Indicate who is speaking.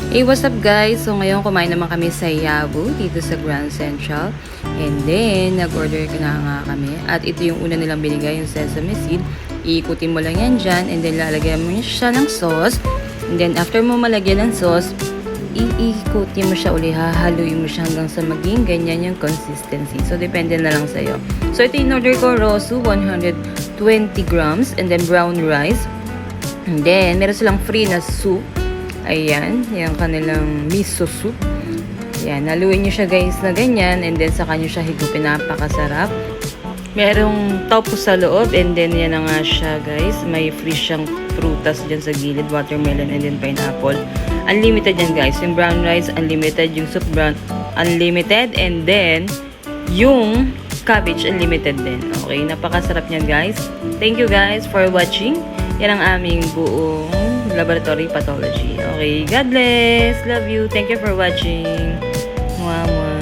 Speaker 1: Hey, what's up guys? So ngayon kumain naman kami sa Yabu dito sa Grand Central. And then, nag-order na nga kami. At ito yung una nilang binigay, yung sesame seed. Iikutin mo lang yan dyan. And then, lalagyan mo siya ng sauce. And then, after mo malagyan ng sauce, iikutin mo siya uli. Hahaluin mo siya hanggang sa maging ganyan yung consistency. So, depende na lang sa'yo. So, ito yung order ko, rosu, 120 grams. And then, brown rice. And then, meron silang free na soup. Ayan, yung kanilang miso soup. Ayan, haluin nyo siya guys na ganyan. And then, saka nyo siya higupin. Napakasarap. Merong tofu sa loob. And then, yan na nga siya guys. May free siyang prutas dyan sa gilid. Watermelon and then pineapple. Unlimited yan guys. Yung brown rice, unlimited. Yung soup brown, unlimited. And then, yung cabbage, unlimited din. Okay, napakasarap niyan guys. Thank you guys for watching. Yan ang aming buong laboratory pathology. Okay, God bless. Love you. Thank you for watching. Mwah, mwah.